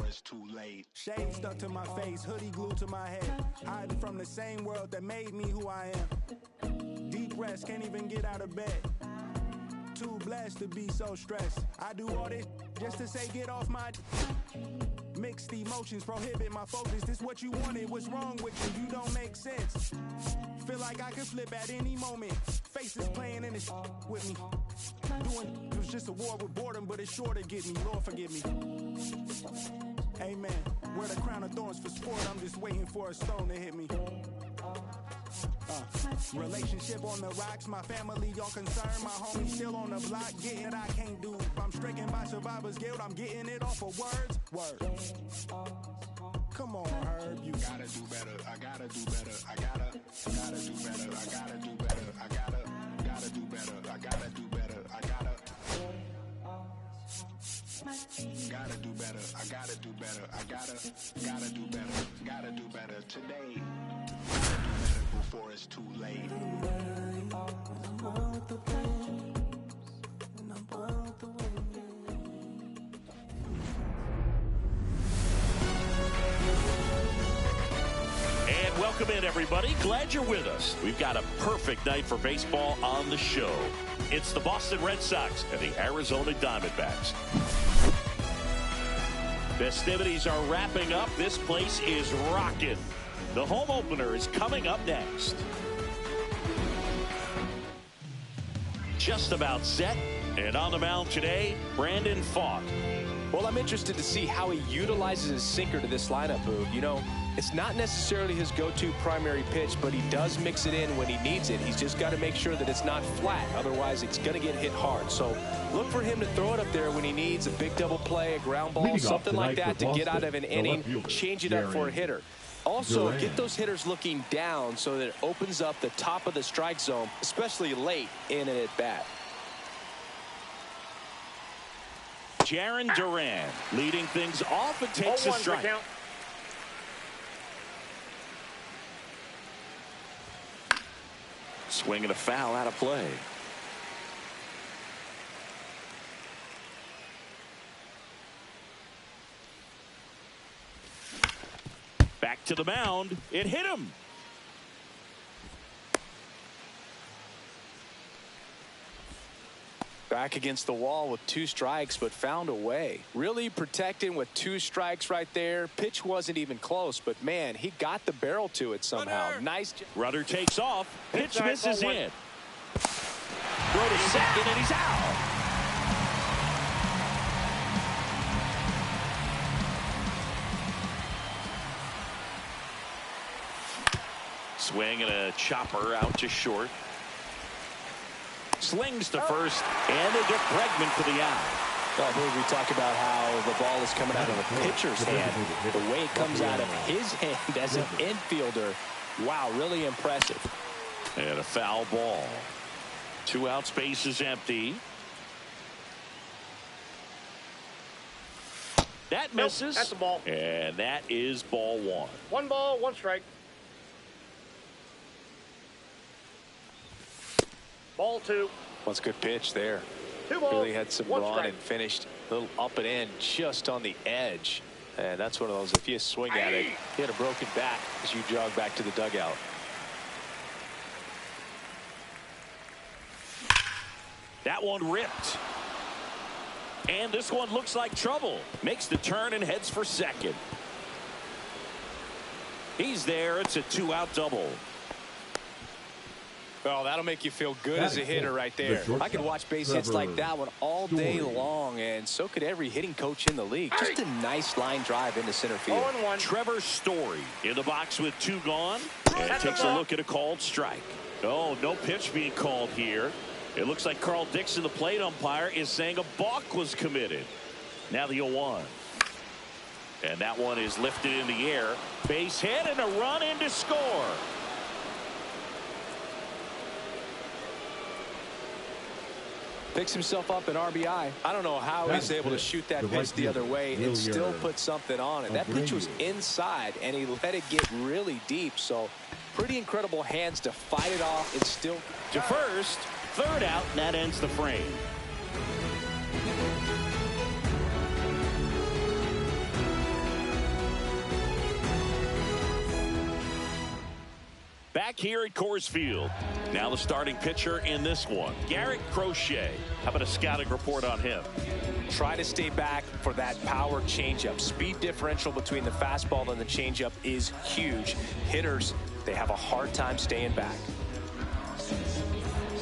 before it's too late. Shade stuck to my face, hoodie glued to my head. Hiding from the same world that made me who I am. Deep rest, can't even get out of bed. Too blessed to be so stressed. I do all this just to say get off my... Mixed emotions prohibit my focus. This what you wanted, what's wrong with you? You don't make sense. Feel like I could flip at any moment. Faces playing in this with me. Doing it was just a war with boredom, but it's sure to get me. Lord forgive me. Amen. Wear the crown of thorns for sport. I'm just waiting for a stone to hit me. Relationship on the rocks, my family all concerned. My homie still on the block, getting it I can't do. I'm stricken by survivor's guilt, I'm getting it off of words. Come on, Herb, you gotta do better. I gotta do better. I gotta do better. I gotta do better. I gotta do better. I gotta do better. I gotta do better. I gotta do better. I gotta do better. Gotta do better today. Before it's too late. And welcome in, everybody. Glad you're with us. We've got a perfect night for baseball on the show. It's the Boston Red Sox and the Arizona Diamondbacks. Festivities are wrapping up. This place is rocking. The home opener is coming up next. Just about set, and on the mound today, Brandon Pfaadt. Well, I'm interested to see how he utilizes his sinker to this lineup, Boog. You know, it's not necessarily his go-to primary pitch, but he does mix it in when he needs it. He's just got to make sure that it's not flat. Otherwise, it's going to get hit hard. So look for him to throw it up there when he needs a big double play, a ground ball, something like that to get out of an inning, change it up for a hitter. Also, get those hitters looking down so that it opens up the top of the strike zone, especially late in an at-bat. Jarren Duran leading things off and takes a strike. Swinging a foul out of play. Back to the mound. It hit him. Back against the wall with 2 strikes, but found a way. Really protecting with 2 strikes right there. Pitch wasn't even close, but man, he got the barrel to it somehow. Nice. Runner takes off. Pitch misses in. Throw to second, and he's out. Swing and a chopper out to short. Slings to first, and they get Bregman for the out. Well, we talk about how the ball is coming out of a pitcher's hand. The way it comes out of his hand as an infielder, wow, really impressive. And a foul ball. 2 out, space is empty. That misses. That's a ball. And that is ball 1. 1 ball, 1 strike. Ball 2. That's a good pitch there. 2 balls. Really had some 1 run strike. and finished a little up and in just on the edge. And that's one of those, if you swing at it, you had a broken bat as you jog back to the dugout. That one ripped. And this one looks like trouble. Makes the turn and heads for second. He's there. It's a 2-out double. Well, that'll make you feel good as a hitter right there. I could watch base hits like that one all day long, and so could every hitting coach in the league. Just a nice line drive into center field. 0-1. Trevor Story in the box with 2 gone, and takes a look at a called strike. Oh, no pitch being called here. It looks like Carl Dixon, the plate umpire, is saying a balk was committed. Now the 0-1. And that one is lifted in the air. Base hit and a run in to score. Picks himself up an RBI. I don't know how he's able to shoot that pitch the other way and still put something on it. That pitch was inside, and he let it get really deep. So pretty incredible hands to fight it off and still. To first, 3rd out, and that ends the frame. Back here at Coors Field. Now the starting pitcher in this one, Garrett Crochet. How about a scouting report on him? Try to stay back for that power changeup. Speed differential between the fastball and the changeup is huge. Hitters, they have a hard time staying back.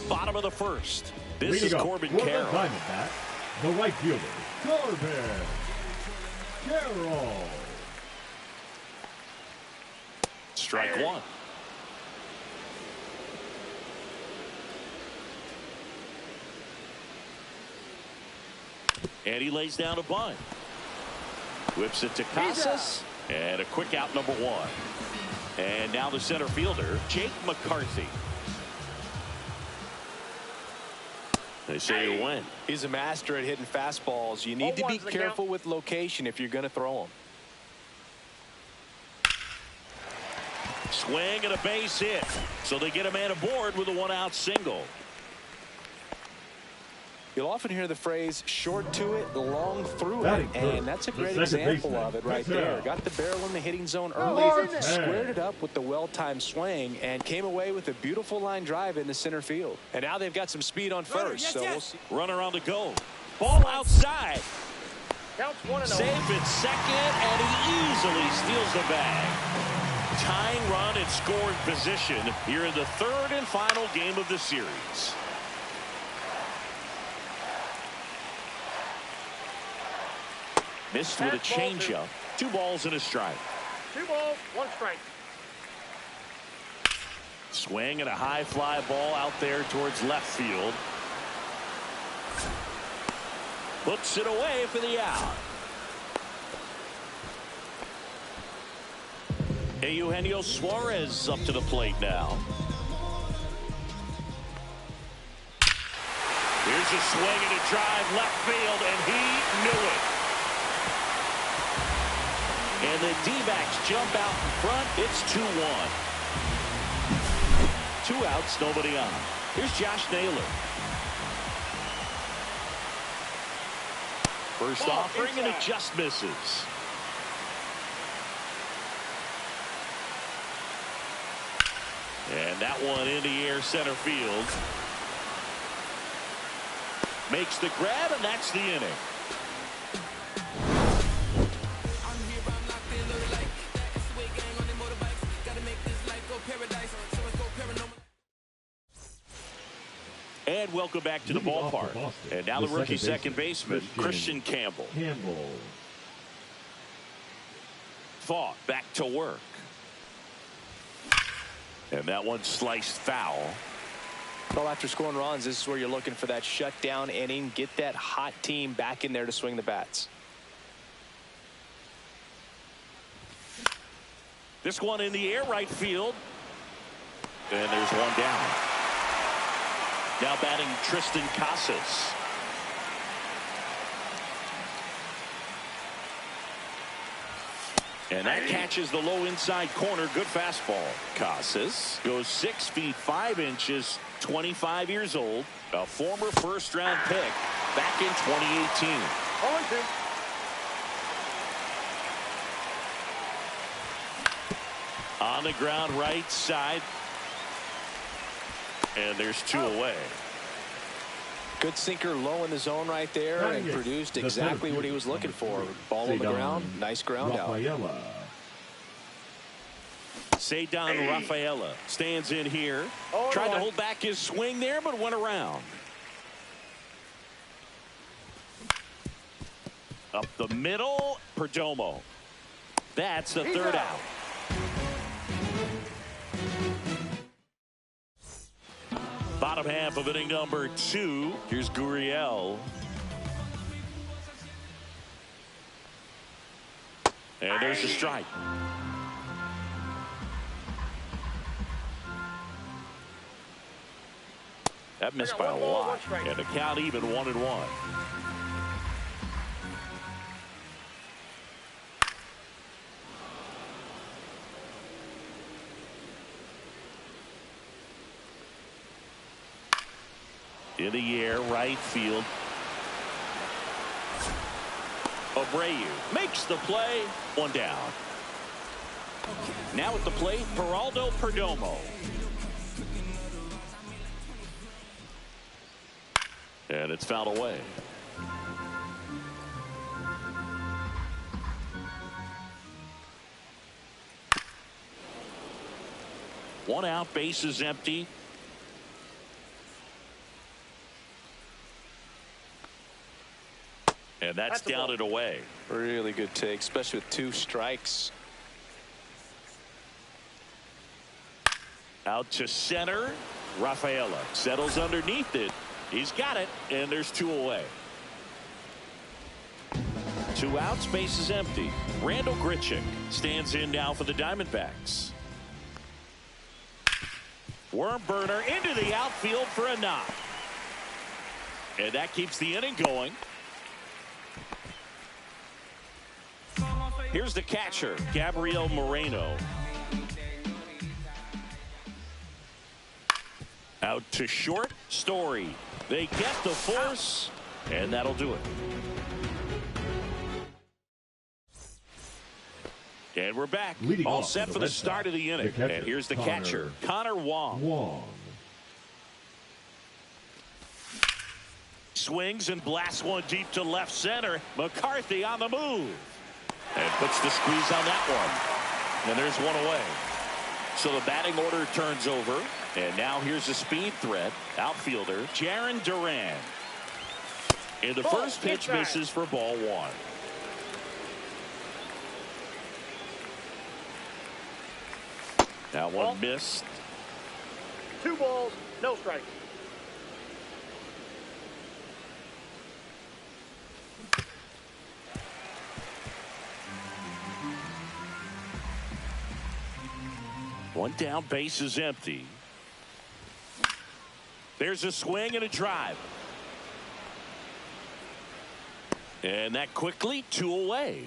Bottom of the first. This is Corbin Carroll. The right fielder, Corbin Carroll. Strike one. And he lays down a bunt. Whips it to Casas. And a quick out, number one. And now the center fielder, Jake McCarthy. They say you win. He's a master at hitting fastballs. You need to be careful with location if you're going to throw them. Swing and a base hit. So they get a man aboard with a one-out single. You'll often hear the phrase short to it, long through it, and that's a great example of it right there. Got the barrel in the hitting zone early, squared it up with the well-timed swing, and came away with a beautiful line drive into center field. And now they've got some speed on first, so we'll see. Runner on the go. Ball outside. Counts 1-0. Safe at second, and he easily steals the bag. Tying run in scoring position here in the third and final game of the series. Missed with a changeup. 2 balls and a strike. 2 balls, 1 strike. Swing and a high fly ball out there towards left field. Puts it away for the out. Eugenio Suarez up to the plate now. Here's a swing and a drive left field, and he knew it. And the D-backs jump out in front. It's 2-1. 2 outs, nobody on. Here's Josh Naylor. First offering, and it just misses. And that one in the air center field. Makes the grab, and that's the inning. And welcome back to the ballpark. And now the rookie second baseman, Christian Campbell. Fought back to work. And that one sliced foul. Well, after scoring runs, this is where you're looking for that shutdown inning. Get that hot team back in there to swing the bats. This one in the air, right field. And there's one down. Now batting Tristan Casas. And that catches the low inside corner. Good fastball. Casas goes 6 feet 5 inches, 25 years old, a former first-round pick back in 2018. 0-2. On the ground right side. And there's 2 away. Good sinker low in the zone right there and produced exactly what he was looking for. Ball on the ground, nice ground out. Cedar Rafaela stands in here. Tried to hold back his swing there, but went around. Up the middle, Perdomo. That's the third out. Bottom half of inning number 2. Here's Gurriel. And there's the strike. That missed by a lot. And the count even 1-1. In the air, right field. Abreu makes the play. 1 down. Now at the plate, Geraldo Perdomo. And it's fouled away. One out, bases empty. And that's down and away. Really good take, especially with 2 strikes. Out to center. Rafaela settles underneath it. He's got it, and there's 2 away. 2 outs, base is empty. Randall Grichuk stands in now for the Diamondbacks. Worm burner into the outfield for a knock. And that keeps the inning going. Here's the catcher, Gabriel Moreno. Out to short, Story. They get the force, and that'll do it. And we're back. Leading all off set for the start of the inning. And here's the catcher, Connor Wong. Swings and blasts one deep to left center. McCarthy on the move. And puts the squeeze on that one. And there's 1 away. So the batting order turns over. And now here's a speed threat. Outfielder, Jarren Duran. And the first pitch misses for ball 1. That one missed. 2 balls, no strikes. One down, base is empty. There's a swing and a drive. And that quickly 2 away.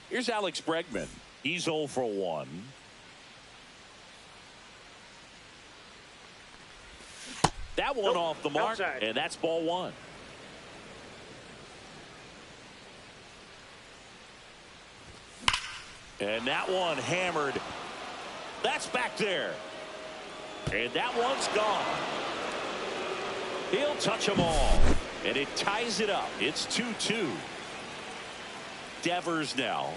Here's Alex Bregman. He's 0 for 1. That one off the mark, outside. And that's ball 1. And that one hammered. That's back there. And that one's gone. He'll touch them all. And it ties it up. It's 2-2. Devers now.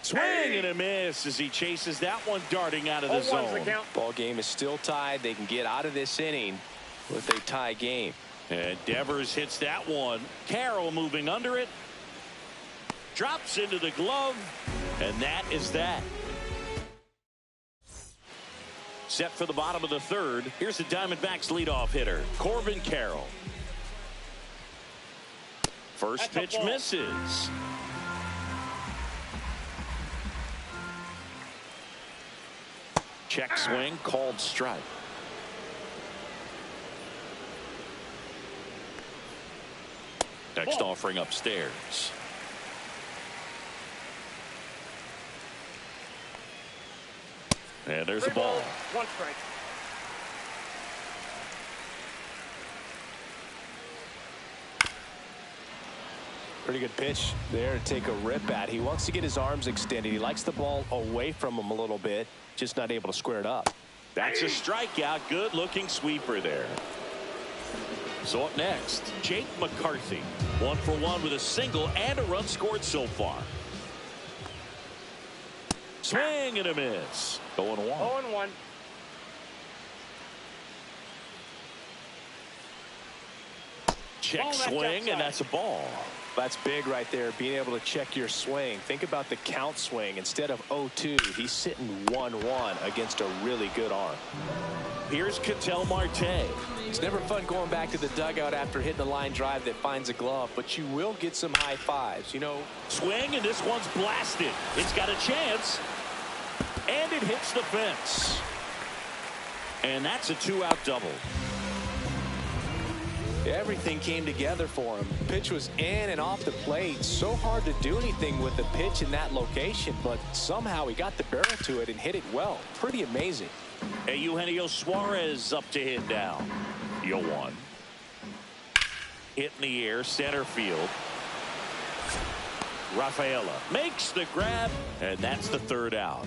Swing and a miss as he chases that one darting out of the zone. Ball game is still tied. They can get out of this inning with a tie game. And Devers hits that one. Carroll moving under it. Drops into the glove. And that is that. Set for the bottom of the 3rd. Here's the Diamondbacks leadoff hitter, Corbin Carroll. First pitch misses. Check swing, called strike. Next offering upstairs. And there's a ball. 1 strike. Pretty good pitch there to take a rip at. He wants to get his arms extended. He likes the ball away from him a little bit, just not able to square it up. That's a strikeout. Good looking sweeper there. So up next, Jake McCarthy. 1 for 1 with a single and a run scored so far. Swing and a miss. 0-1. 0-1. Check swing, and that's a ball. That's big right there, being able to check your swing. Think about the count swing. Instead of 0-2, he's sitting 1-1 against a really good arm. Here's Ketel Marte. It's never fun going back to the dugout after hitting a line drive that finds a glove, but you will get some high fives. You know, swing, and this one's blasted. It's got a chance, and it hits the fence. And that's a 2-out double. Everything came together for him. Pitch was in and off the plate. So hard to do anything with the pitch in that location, but somehow he got the barrel to it and hit it well. Pretty amazing. Hey, Eugenio Suarez up to hit down. 0-1. Hit in the air, center field. Rafaela makes the grab, and that's the third out.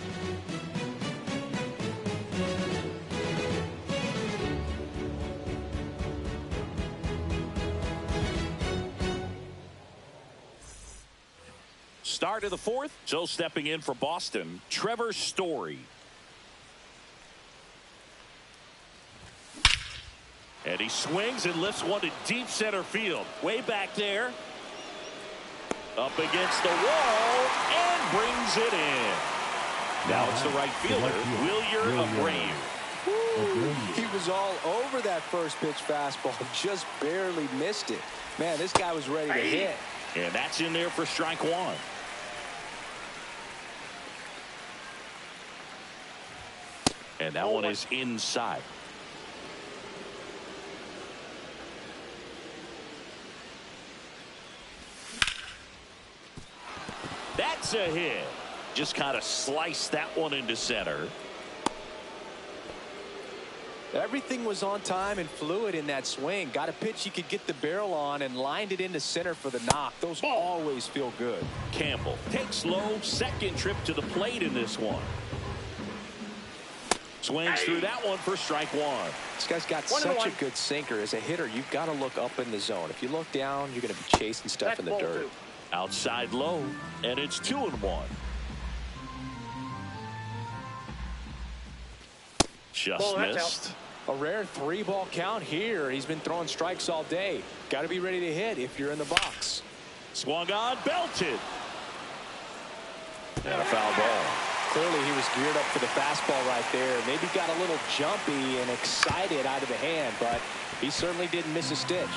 Start of the fourth. So stepping in for Boston, Trevor Story. And he swings and lifts one to deep center field. Way back there. Up against the wall and brings it in. Now it's the right fielder, Wilyer Abreu. He was all over that first pitch fastball. Just barely missed it. Man, this guy was ready to hit. And that's in there for strike one. And that one is inside. That's a hit. Just kind of sliced that one into center. Everything was on time and fluid in that swing. Got a pitch you could get the barrel on and lined it into center for the knock. Those always feel good. Campbell takes low, second trip to the plate in this one. Swings through that one for strike one. This guy's got such a good sinker. As a hitter, you've got to look up in the zone. If you look down, you're going to be chasing stuff in the dirt. Outside low, and it's 2-1. Just missed. A rare 3-ball count here. He's been throwing strikes all day. Got to be ready to hit if you're in the box. Swung on, belted. And a foul ball. Clearly he was geared up for the fastball right there. Maybe got a little jumpy and excited out of the hand, but he certainly didn't miss a stitch.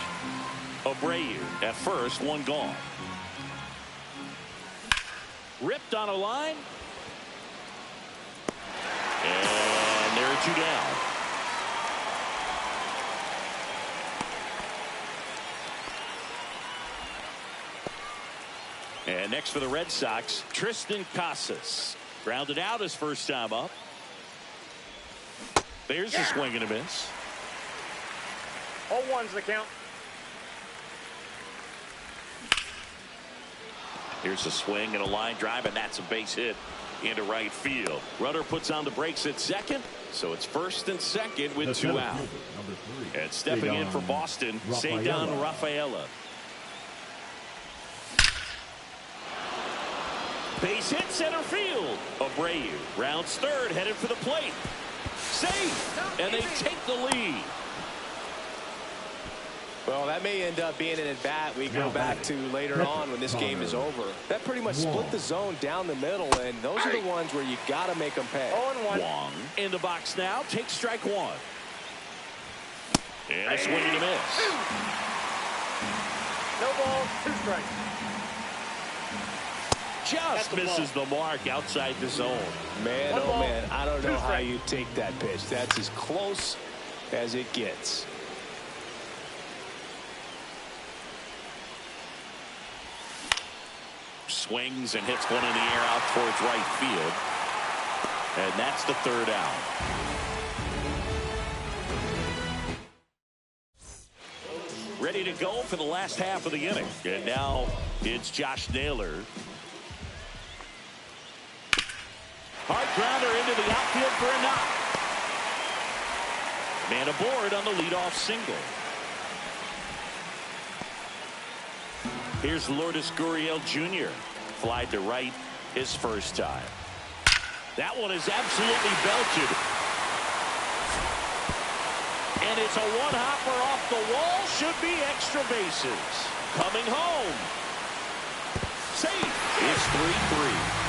Abreu at first, one gone. Ripped on a line. And there are two down. And next for the Red Sox, Tristan Casas. Grounded out his first time up. There's a swing and a miss. 0-1's the count. Here's a swing and a line drive, and that's a base hit into right field. Runner puts on the brakes at second, so it's first and second with two out. And stepping in for Boston, Cedar Rafaela. Base hit center field. Abreu rounds third, headed for the plate. Safe, and they take the lead. Well, that may end up being an at-bat we go back to later on when this game is over. That pretty much split the zone down the middle, and those are the ones where you got to make them pay. 0-1. Wong in the box now, takes strike one. And a swing and a miss. No balls, 2 strikes. Just misses the mark outside the zone. Man, oh man, I don't know how you take that pitch. That's as close as it gets. Swings and hits one in the air out towards right field. And that's the third out. Ready to go for the last half of the inning. And now it's Josh Naylor. Hard grounder into the outfield for a knock. Man aboard on the leadoff single. Here's Lourdes Gurriel Jr. Flied to right his first time. That one is absolutely belted. And it's a one-hopper off the wall. Should be extra bases. Coming home. Safe. It's 3-3.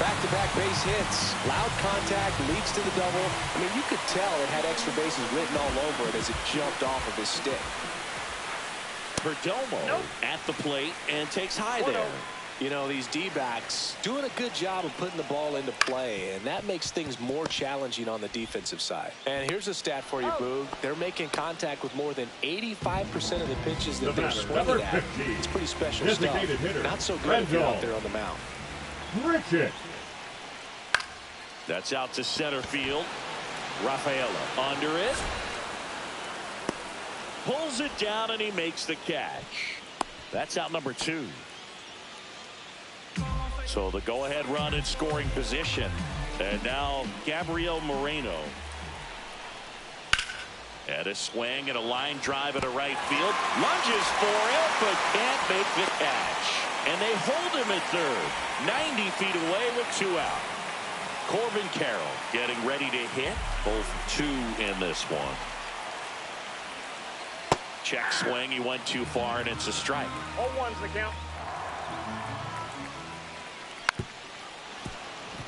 Back-to-back base hits. Loud contact leads to the double. I mean, you could tell it had extra bases written all over it as it jumped off of his stick. Perdomo at the plate and takes high there. You know, these D-backs doing a good job of putting the ball into play, and that makes things more challenging on the defensive side. And here's a stat for you, Boog. They're making contact with more than 85% of the pitches that they're swinging at. It's pretty special stuff. Not so good if you're out there on the mound. Richard. That's out to center field. Rafaela under it. Pulls it down and he makes the catch. That's out number 2. So the go-ahead run in scoring position. And now Gabriel Moreno. And a swing and a line drive at a right field. Lunges for it, but can't make the catch. And they hold him at third. 90 feet away with 2 out. Corbin Carroll getting ready to hit. 0 for 2 in this one. Check swing. He went too far, and it's a strike. 0-1's the count.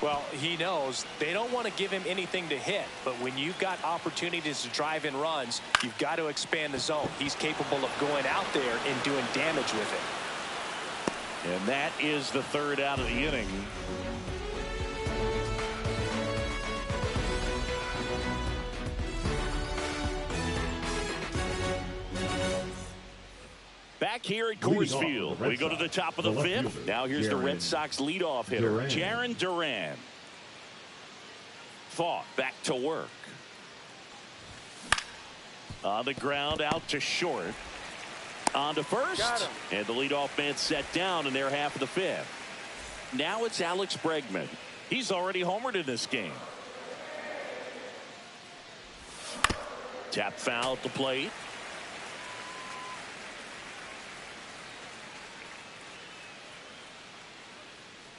Well, he knows they don't want to give him anything to hit, but when you've got opportunities to drive in runs, you've got to expand the zone. He's capable of going out there and doing damage with it. And that is the 3rd out of the inning. Back here at Coors Field, we go to the top of the 5th. Now here's the Red Sox leadoff hitter, Jarren Duran. Fought back to work. On the ground, out to short. On to first. And the leadoff man set down in their half of the 5th. Now it's Alex Bregman. He's already homered in this game. Tap foul at the plate.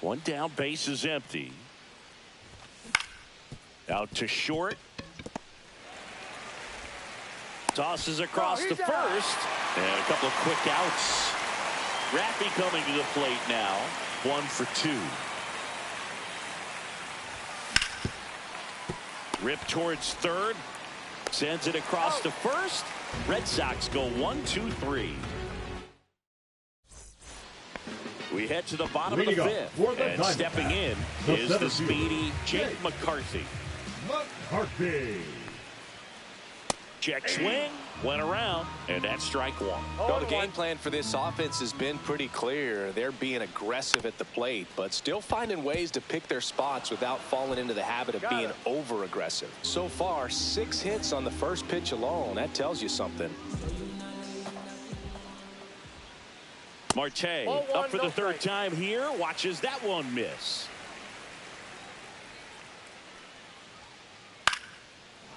One down, base is empty. Out to short. Tosses across to first. And a couple of quick outs. R.I.P coming to the plate now. 1 for 2. Rip towards third. Sends it across to first. Red Sox go 1, 2, 3. We head to the bottom of the 5th, and stepping in is the speedy Jake McCarthy. Check swing, went around, and that's strike 1. Well, the game plan for this offense has been pretty clear. They're being aggressive at the plate, but still finding ways to pick their spots without falling into the habit of being over-aggressive. So far, 6 hits on the first pitch alone. That tells you something. Marte up for the 3rd time here. Watches that one miss.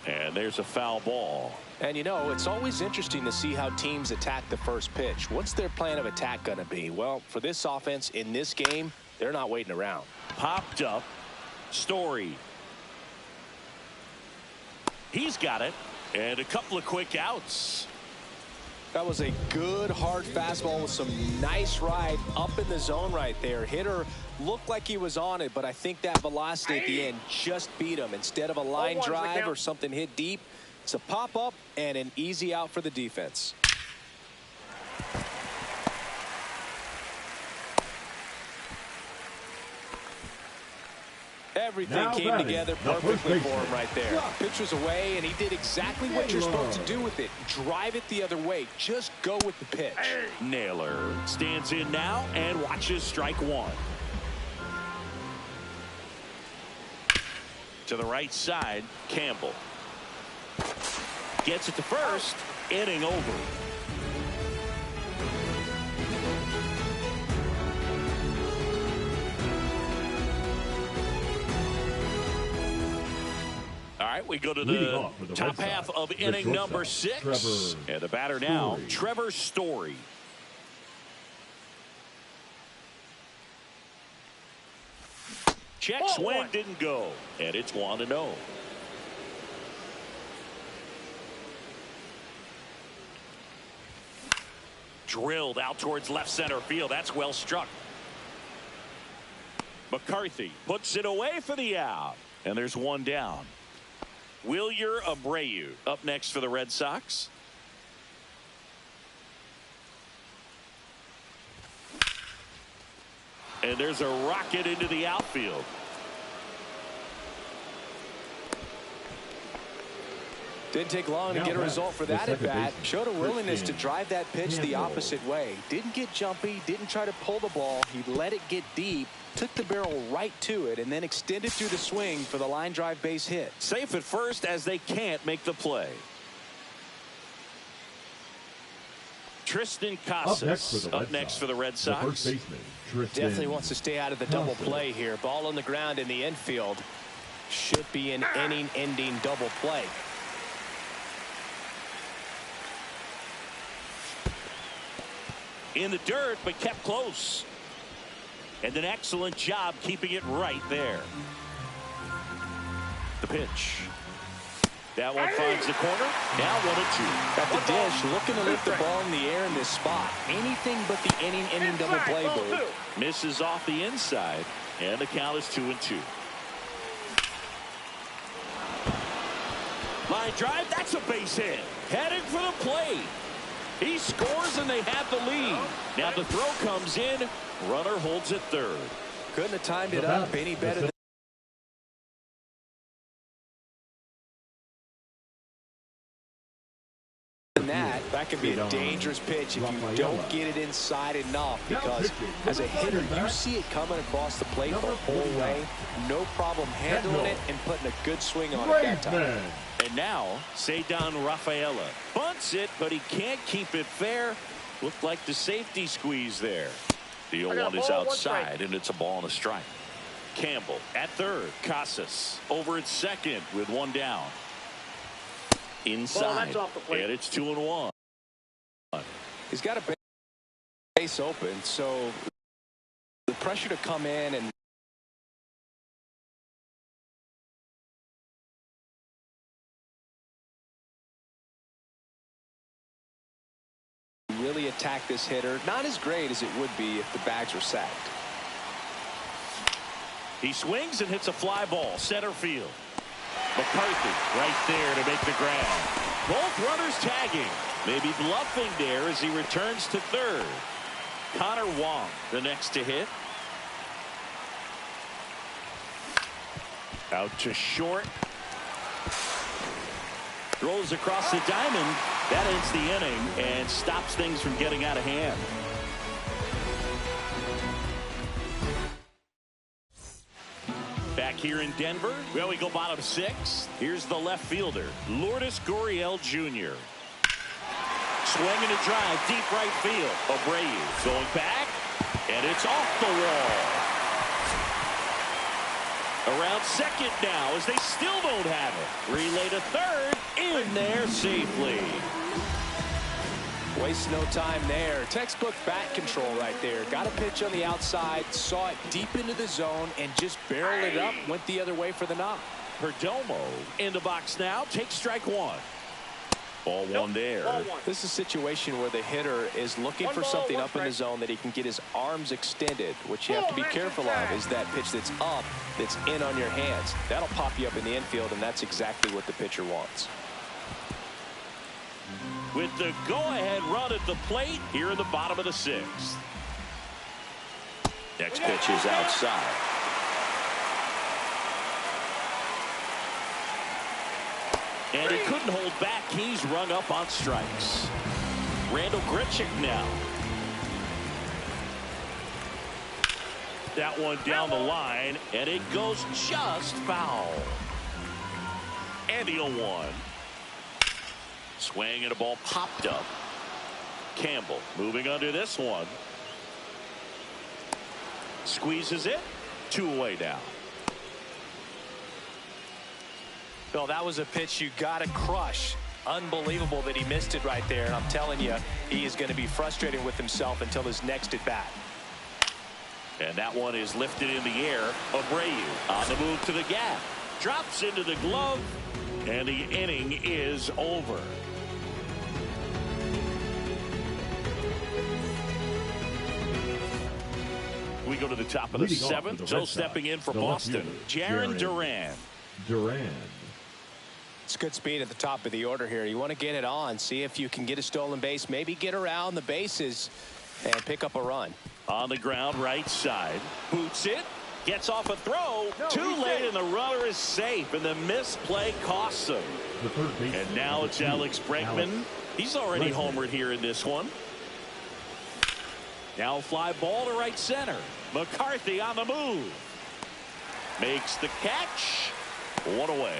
And there's a foul ball. And you know, it's always interesting to see how teams attack the first pitch. What's their plan of attack going to be? Well, for this offense in this game, they're not waiting around. Popped up. Story. He's got it. And a couple of quick outs. That was a good hard fastball with some nice ride up in the zone right there. Hitter looked like he was on it, but I think that velocity at the end just beat him. Instead of a line drive or something hit deep, it's a pop up and an easy out for the defense. Everything came together perfectly for him right there. Pitch was away, and he did exactly what you're supposed to do with it. Drive it the other way. Just go with the pitch. Naylor stands in now and watches strike 1. To the right side, Campbell. Gets it to first. Inning over. All right, we go to the top half of inning number 6. And the batter now, Trevor Story. Check swing didn't go, and it's 1-0. Drilled out towards left center field. That's well struck. McCarthy puts it away for the out, and there's 1 down. Wilyer Abreu up next for the Red Sox. And there's a rocket into the outfield. Didn't take long to get a result for that at bat. Showed a willingness to drive that pitch the opposite way. Didn't get jumpy, didn't try to pull the ball. He let it get deep, took the barrel right to it, and then extended through the swing for the line drive base hit. Safe at first as they can't make the play. Tristan Casas up next for the Red Sox. The first baseman, Tristan Definitely wants to stay out of the double play here. Ball on the ground in the infield. Should be an inning-ending double play. In the dirt, but kept close. And an excellent job keeping it right there. The pitch. That one finds the corner. Now 1-2. At the dish, looking to lift the ball in the air in this spot. Anything but the inning double play, Boo. Misses off the inside, and the count is 2-2. Line drive, that's a base hit. Heading for the plate. He scores, and they have the lead. Now the throw comes in. Runner holds it third. Couldn't have timed it up any better than that. That could be a dangerous pitch if you don't get it inside enough, because as a hitter, you see it coming across the plate the whole way. No problem handling it and putting a good swing on it that time. And now, Ceddanne Rafaela bunts it, but he can't keep it fair. Looked like the safety squeeze there. The 0-1 is outside, and it's a ball and a strike. Campbell at third. Casas over at second with one down. Inside, and it's 2-1. He's got a base open, so the pressure to come in and really attack this hitter. Not as great as it would be if the bags were sacked. He swings and hits a fly ball center field. McCarthy right there to make the grab. Both runners tagging. Maybe bluffing there as he returns to third. Connor Wong the next to hit. Out to short. Throws across the diamond. That ends the inning and stops things from getting out of hand. Back here in Denver, well, we go bottom six. Here's the left fielder, Lourdes Gurriel Jr. Swinging a drive, deep right field. Abreu going back, and it's off the wall. Around second now as they still don't have it. Relay to third, in there safely. Waste no time there. Textbook bat control right there. Got a pitch on the outside, saw it deep into the zone, and just barreled it up, went the other way for the knock. Perdomo in the box now, takes strike one. Ball one there. This is a situation where the hitter is looking for something up in the zone that he can get his arms extended. What you have to be careful of is that pitch that's up, that's in on your hands. That'll pop you up in the infield, and that's exactly what the pitcher wants. With the go-ahead run at the plate here in the bottom of the sixth. Next pitch is outside. And he couldn't hold back. He's rung up on strikes. Randall Grichuk now. That one down the line, and it goes just foul. And the 0-1. Swing and a ball popped up. Campbell moving under this one. Squeezes it. 2 away now. Bill, that was a pitch you got to crush. Unbelievable that he missed it right there. And I'm telling you, he is going to be frustrated with himself until his next at bat. And that one is lifted in the air. Abreu on the move to the gap. Drops into the glove. And the inning is over. We go to the top of the seventh. So stepping in for Boston, Jarren Duran. It's good speed at the top of the order here. You want to get it on, see if you can get a stolen base, maybe get around the bases and pick up a run. On the ground, right side. Boots it. Gets off a throw. Too late, and the runner is safe, and the misplay costs him. And now it's Alex Bregman. He's already homered here in this one. Now fly ball to right center. McCarthy on the move. Makes the catch. 1 away.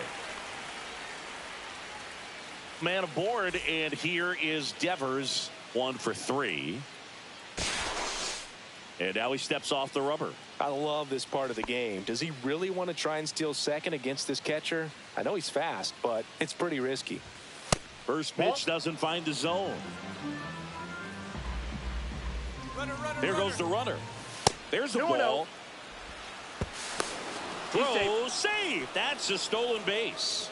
Man aboard, and here is Devers 1 for 3. And now he steps off the rubber. I love this part of the game. Does he really want to try and steal second against this catcher? I know he's fast, but it's pretty risky. First pitch doesn't find the zone. There goes the runner. There's the ball. Throw, save. That's a stolen base.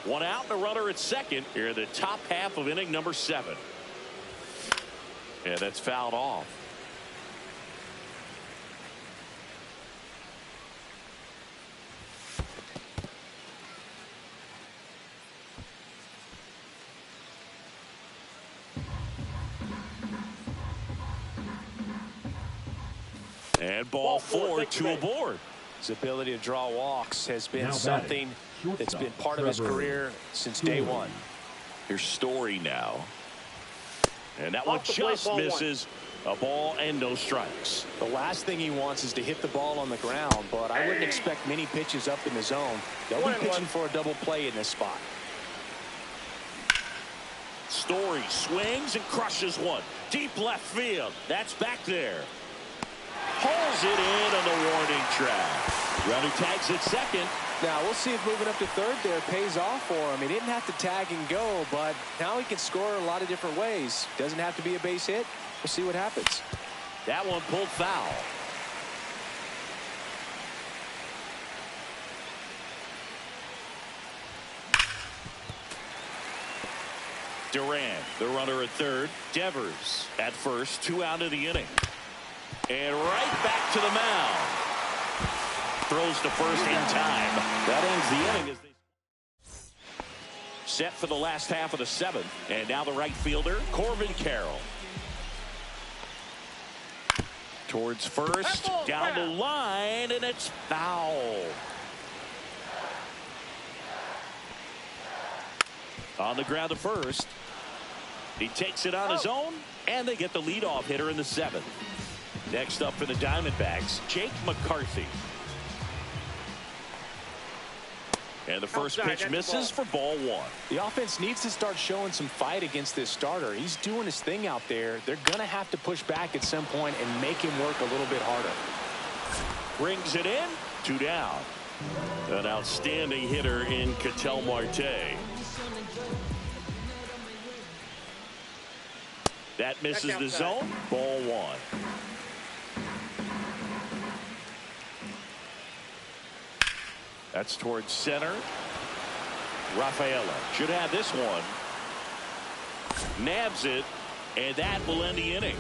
1 out and a runner at second here in the top half of inning number 7. And that's fouled off. And ball 4, 2 aboard. His ability to draw walks has been something that's been part of his career since day one. Here's Story now. And that one just misses. A ball and no strikes. The last thing he wants is to hit the ball on the ground, but I wouldn't expect many pitches up in the zone. They'll be pitching for a double play in this spot. Story swings and crushes one. Deep left field. That's back there. Pulls it in on the warning track. Runner tags at second. Now we'll see if moving up to third there pays off for him. He didn't have to tag and go, but now he can score a lot of different ways. Doesn't have to be a base hit. We'll see what happens. That one pulled foul. Duran, the runner at third. Devers at first. 2 out of the inning. And right back to the mound. Throws to first in time. That ends the inning as they set for the last half of the 7th. And now the right fielder, Corbin Carroll. Towards first, down the line, and it's foul. On the ground to first. He takes it on his own, and they get the leadoff hitter in the 7th. Next up for the Diamondbacks, Jake McCarthy. And the first pitch misses for ball 1. The offense needs to start showing some fight against this starter. He's doing his thing out there. They're going to have to push back at some point and make him work a little bit harder. Brings it in. 2 down. An outstanding hitter in Ketel Marte. That misses the zone. Ball 1. That's towards center. Rafaela should have this one. Nabs it, and that will end the inning.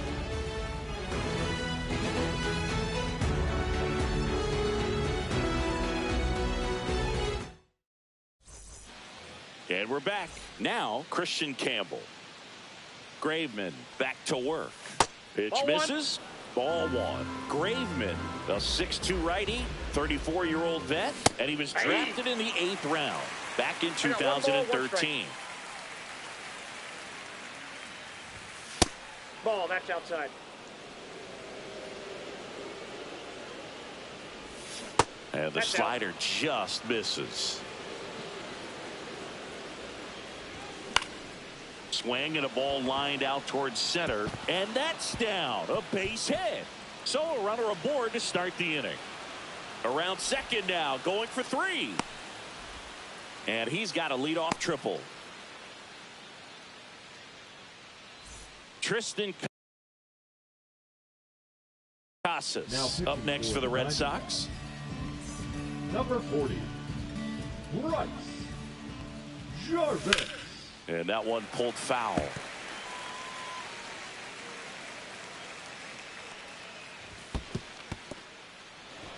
And we're back. Now, Christian Campbell. Graveman back to work. Pitch misses. Ball 1. Graveman, a 6'2 righty, 34-year-old vet, and he was drafted in the 8th round back in 2013. Ball, that's outside. And the slider just misses. Swing and a ball lined out towards center, and that's down. A base hit. So a runner aboard to start the inning. Around second now, going for 3. And he's got a leadoff triple. Tristan Casas up next for the Red Sox. Number 40, Bryce Jarvis. And that one pulled foul.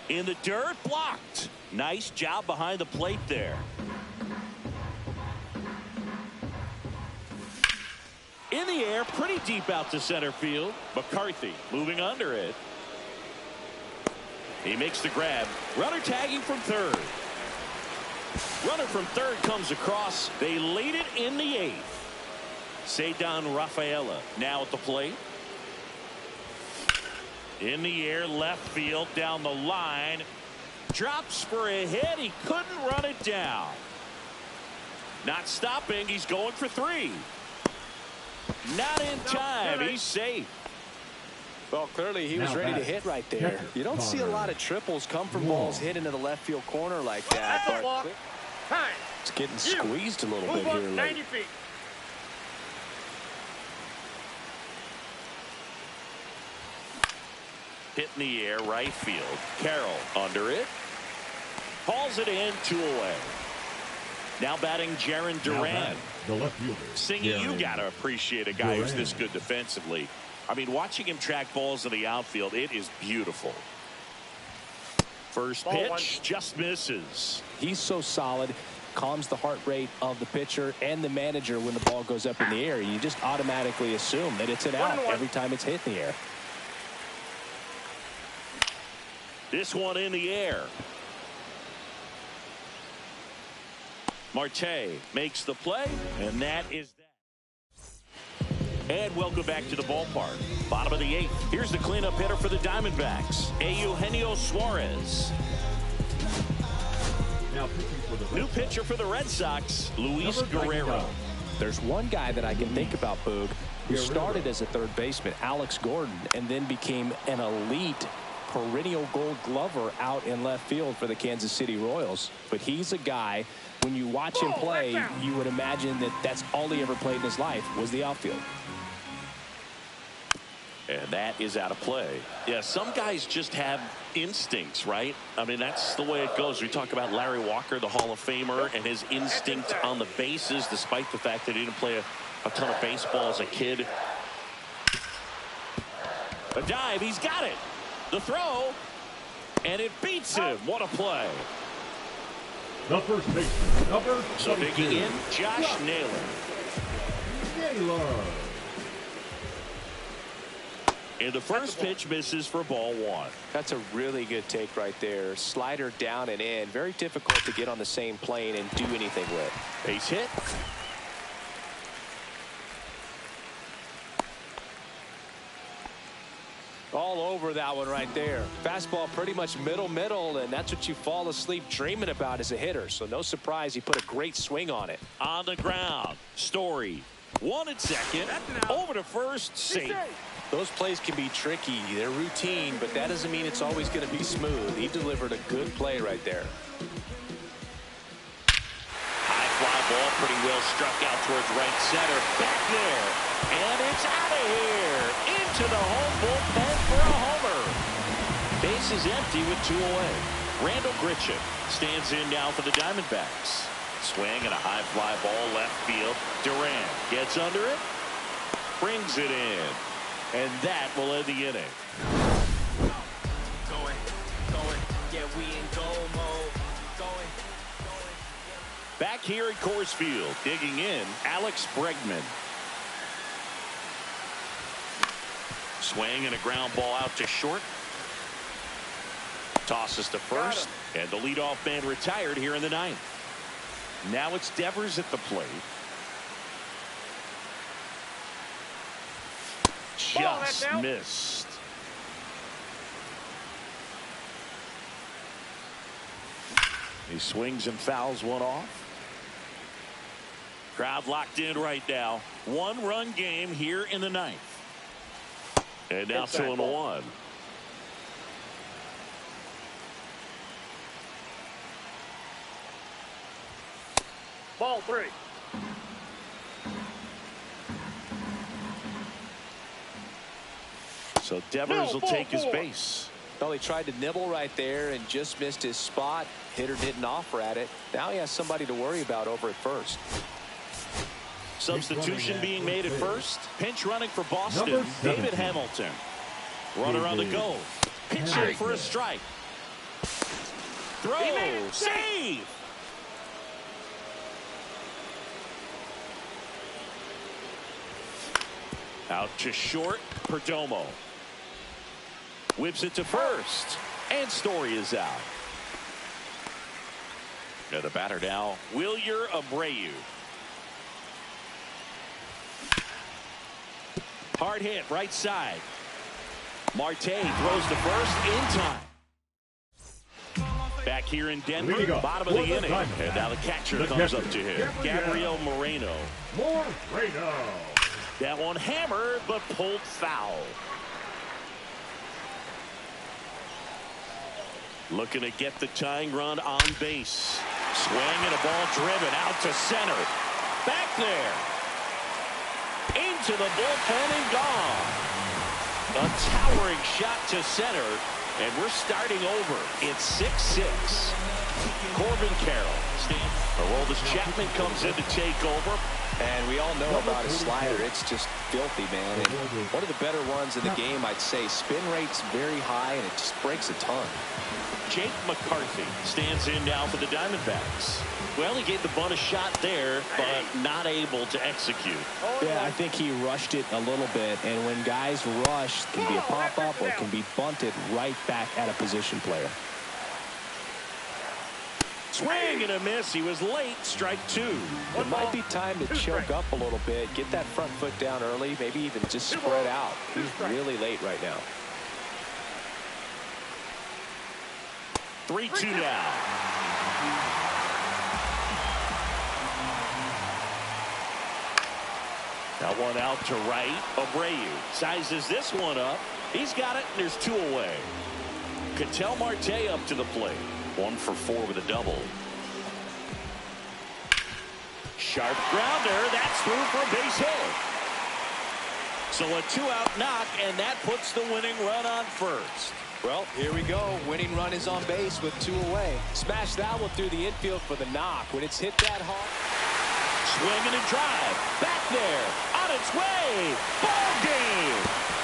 In the dirt, blocked. Nice job behind the plate there. In the air, pretty deep out to center field. McCarthy moving under it. He makes the grab. Runner tagging from third. Runner from third comes across. They lead it in the 8th. Ceddanne Rafaela now at the plate. In the air, left field, down the line. Drops for a hit. He couldn't run it down. Not stopping. He's going for 3. Not in time. He's safe. Well, clearly he was ready to hit right there. You don't see a lot of triples come from balls hit into the left field corner like that. But it's getting squeezed a little bit here late. Hit in the air, right field. Carroll under it. Hauls it in, 2 away. Now batting Jarren Duran. The left fielder. Singy, you got to appreciate a guy who's this good defensively. I mean, watching him track balls in the outfield, it is beautiful. First pitch just misses. He's so solid, calms the heart rate of the pitcher and the manager when the ball goes up in the air. You just automatically assume that it's an out every time it's hit in the air. This one in the air. Marte makes the play, and that is that. And welcome back to the ballpark. Bottom of the 8th. Here's the cleanup hitter for the Diamondbacks, Eugenio Suarez. Now pitching for the New pitcher for the Red Sox, Luis Guerrero. There's one guy that I can think about, Boog, who started as a third baseman, Alex Gordon, and then became an elite perennial Gold Glover out in left field for the Kansas City Royals. But he's a guy, when you watch him play, you would imagine that that's all he ever played in his life was the outfield. And that is out of play. Yeah, some guys just have instincts, right? I mean, that's the way it goes. We talk about Larry Walker, the Hall of Famer, and his instinct on the bases, despite the fact that he didn't play a ton of baseball as a kid. A dive, he's got it. The throw, and it beats him. What a play. The first baseman, number So digging in, Josh Naylor. And the first pitch misses for ball 1. That's a really good take right there. Slider down and in. Very difficult to get on the same plane and do anything with. Base hit. All over that one right there. Fastball pretty much middle, and that's what you fall asleep dreaming about as a hitter. So no surprise he put a great swing on it. On the ground. Story. 1 at second. Over to first. Safe. Those plays can be tricky. They're routine, but that doesn't mean it's always going to be smooth. He delivered a good play right there. High fly ball, pretty well struck out towards right center. Back there. And it's out of here. Into the home bullpen for a homer. Base is empty with 2 away. Randall Grichuk stands in now for the Diamondbacks. Swing and a high fly ball left field. Duran gets under it. Brings it in. And that will end the inning. Yeah, we in goal mode. Back here at Coors Field, digging in, Alex Bregman. Swing and a ground ball out to short. Tosses to first, and the leadoff man retired here in the 9th. Now it's Devers at the plate. Just missed. He swings and fouls one off. Crowd locked in right now. 1-run game here in the 9th. And now 2-1. Ball 3. So Devers will take his base. Well, he tried to nibble right there and just missed his spot. Hitter didn't offer at it. Now he has somebody to worry about over at first. Substitution being made at first. Pinch running for Boston, David Hamilton. Runner on the go. Pitching for a strike. Throw. Save. Out to short. Perdomo. Whips it to first. And Story is out. Now the batter now, Wilyer Abreu. Hard hit, right side. Marte throws to first in time. Back here in Denver, bottom of the inning. And now the catcher comes up to him, Gabriel Moreno. That one hammered, but pulled foul. Looking to get the tying run on base. Swing and a ball driven out to center. Back there. Into the bullpen and gone. A towering shot to center. And we're starting over. It's 6-6. Corbin Carroll. Aroldis Chapman comes in to take over. And we all know about his slider. It's just filthy, man. And one of the better ones in the game, I'd say. Spin rate's very high, and it just breaks a ton. Jake McCarthy stands in now for the Diamondbacks. Well, he gave the bunt a shot there, but not able to execute. Yeah, I think he rushed it a little bit, and when guys rush, it can be a pop-up or it can be bunted right back at a position player. Swing and a miss. He was late. Strike two. It might be time to choke up a little bit, get that front foot down early, maybe even just spread out. He's really late right now. 3-2 now. Now one out to right. Abreu sizes this one up. He's got it, and there's two away. Ketel Marte up to the plate. 1 for 4 with a double. Sharp grounder. That's through for a base hit. So a 2-out knock, and that puts the winning run on first. Well, here we go. Winning run is on base with 2 away. Smash that one through the infield for the knock. When it's hit that hard. Swing and a drive. Back there. On its way. Ball game.